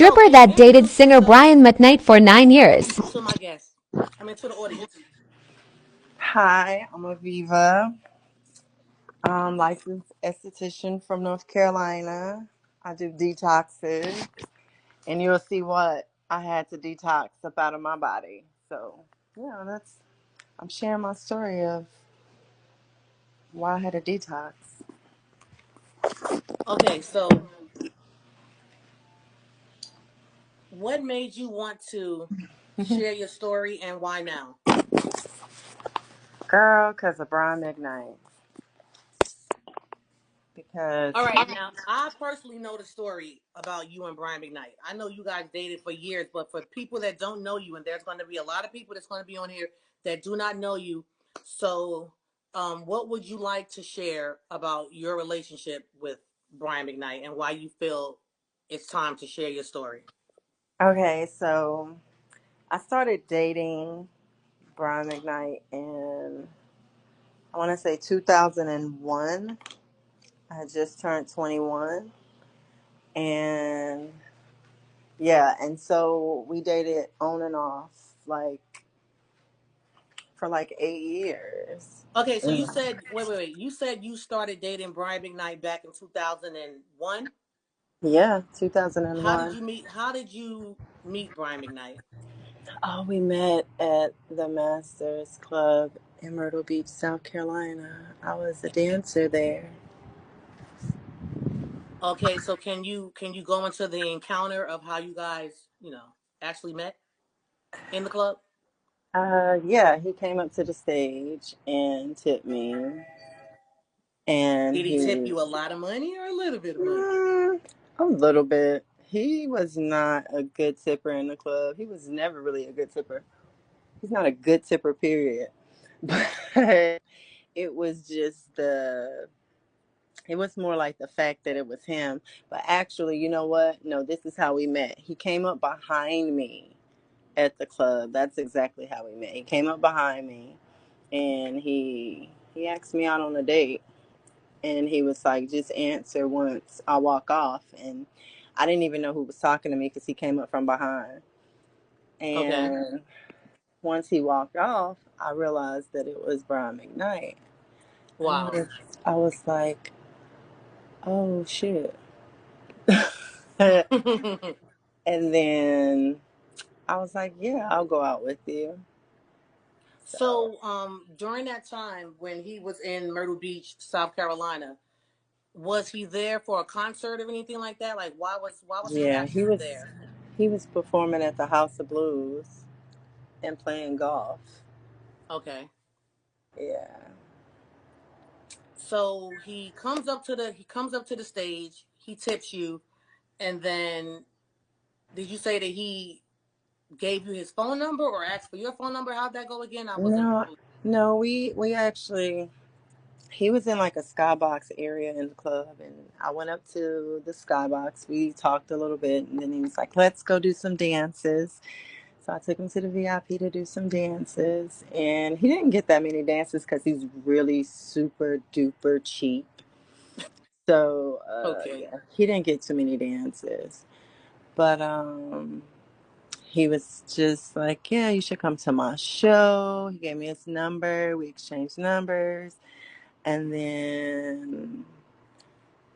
stripper can you that dated introduce singer yourself Brian McKnight for 9 years. to my guests? I mean, to the audience. Hi, I'm Aviva. Licensed esthetician from North Carolina. I do detoxes, and you'll see what I had to detox up out of my body. So, yeah, I'm sharing my story of why I had a detox. Okay, so what made you want to share your story and why now? Girl, because of Brian McKnight. Because, All right, now I personally know the story about you and Brian McKnight. I know you guys dated for years, but for people that don't know you, and there's going to be a lot of people that's going to be on here that do not know you, so what would you like to share about your relationship with Brian McKnight and why you feel it's time to share your story? okay, so I started dating Brian McKnight in, I want to say 2001. I had just turned 21. And yeah, and so we dated on and off like for like 8 years. Okay, so you Mm. said wait. You said you started dating Brian McKnight back in 2001. Yeah, How did 2001. you meet? How did you meet Brian McKnight? Oh, we met at the Masters Club in Myrtle Beach, South Carolina. I was a dancer there. Okay, so can you go into the encounter of how you guys actually met in the club? Yeah, he came up to the stage and tipped me, and Did he tip he you a lot of money or a little bit of money? mm, a little bit. He was not a good tipper in the club. He was never really a good tipper. He's not a good tipper, period. But it was just it was more like the fact that it was him. But actually, you know what? No, this is how we met. He came up behind me at the club. That's exactly how we met. He came up behind me and he asked me out on a date, and he was like, just answer once I walk off. And I didn't even know who was talking to me because he came up from behind. Okay. And once he walked off, I realized that it was Brian McKnight. And Wow. I was like, oh shit. And then I was like, yeah, I'll go out with you. So, So, during that time when he was in Myrtle Beach, South Carolina, was he there for a concert or anything like that? Like, why was he yeah, actually there? he was performing at the House of Blues and playing golf. Okay. Yeah. So he comes up to the stage, he tips you, and then did you say that he gave you his phone number or asked for your phone number? How'd that go again? I wasn't. No, no, we actually he was in like a skybox area in the club, and I went up to the skybox. We talked a little bit, and then he was like, let's go do some dances. So I took him to the VIP to do some dances, and he didn't get that many dances because he's really super duper cheap. So Okay. yeah, he didn't get too many dances, but he was just like, yeah, you should come to my show. He gave me his number. We exchanged numbers, and then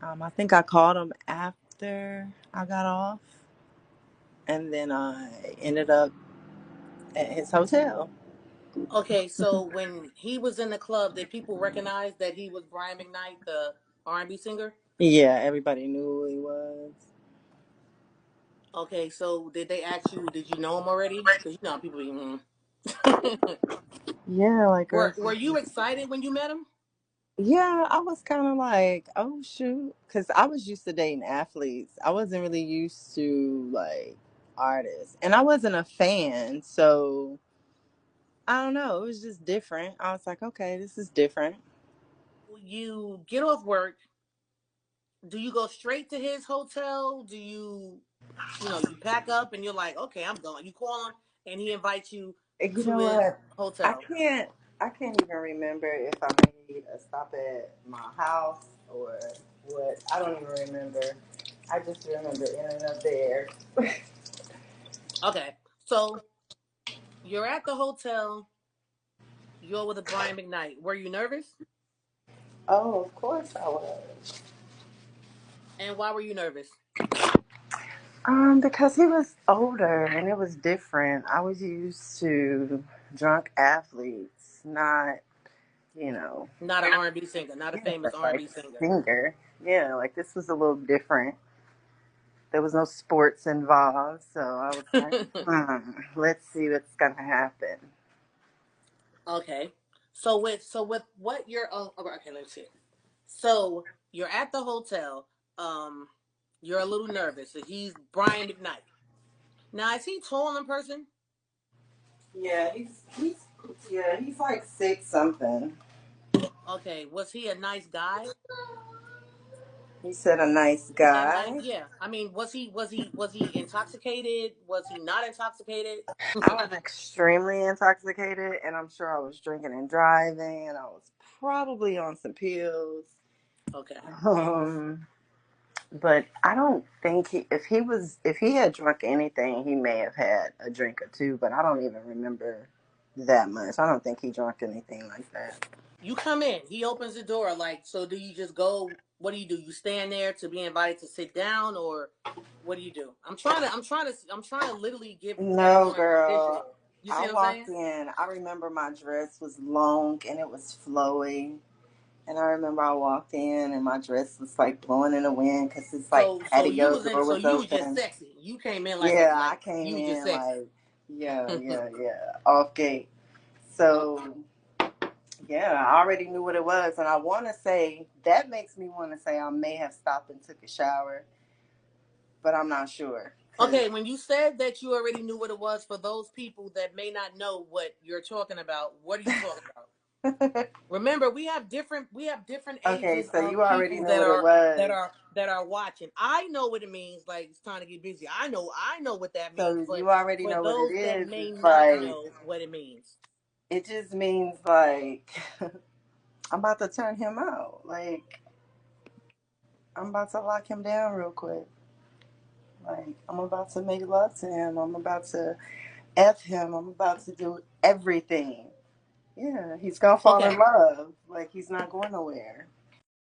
I think I called him after I got off, and then I ended up at his hotel. Okay, so when he was in the club, did people recognize that he was Brian McKnight, the R&B singer? Yeah, everybody knew who he was. Okay, so did they ask you, did you know him already? Because you know how people be. Mm. Yeah, like girl. were you excited when you met him? Yeah, I was kind of like, oh shoot, because I was used to dating athletes. I wasn't really used to like artists, and I wasn't a fan, so I don't know. It was just different. I was like, okay, this is different. You get off work. Do you go straight to his hotel? Do you pack up and you're like, okay, I'm going. You call him and he invites you And you to know his what? I hotel. can't. I can't even remember if I made a stop at my house or what. I don't even remember. I just remember in and up there. Okay, so you're at the hotel. You're with a Brian McKnight. Were you nervous? Oh, of course I was. And why were you nervous? Because he was older and it was different. I was used to drunk athletes, not, you know, Not an R&B singer, not a yeah, famous like R&B a singer. singer. Yeah, like this was a little different. There was no sports involved, so I was like, let's see what's gonna happen. Okay. So with what you're okay, let's see. So you're at the hotel. Um, you're a little nervous. He's Brian McKnight. Now is he tall in person? Yeah, he's like six something. Okay. Was he a nice guy? He said a nice And like, guy. yeah. I mean, was he intoxicated? Was he not intoxicated? I was extremely intoxicated, and I'm sure I was drinking and driving, and I was probably on some pills. Okay. Um, but I don't think if he had drunk anything, he may have had a drink or two, but I don't even remember that much. I don't think he drank anything like that. You come in. He opens the door. Like, so do you just go? What do? You stand there to be invited to sit down, or what do you do? I'm trying to literally give No, everyone a girl. visual. You see I what I'm saying? walked in. I remember my dress was long and it was flowy. And I remember I walked in and my dress was like blowing in the wind because it's like So you patio was in. door So was you was just open. sexy. You came in like Yeah, I like came you was just in sexy. like, yeah, off gate. So, yeah, I already knew what it was. And I want to say, that makes me want to say I may have stopped and took a shower, but I'm not sure. Cause Okay, when you said that you already knew what it was, for those people that may not know what you're talking about, what are you talking about? Remember, we have different okay, ages so you of already people knew that what it are that was. are that are watching. I know what it means. Like it's time to get busy. I know what that means. So But you already for know what it those that is. may It's not like, know what it means, it just means like, I'm about to turn him out. Like, I'm about to lock him down real quick. Like, I'm about to make love to him. I'm about to F him. I'm about to do everything. Yeah, he's gonna fall in okay. love. Like, he's not going nowhere.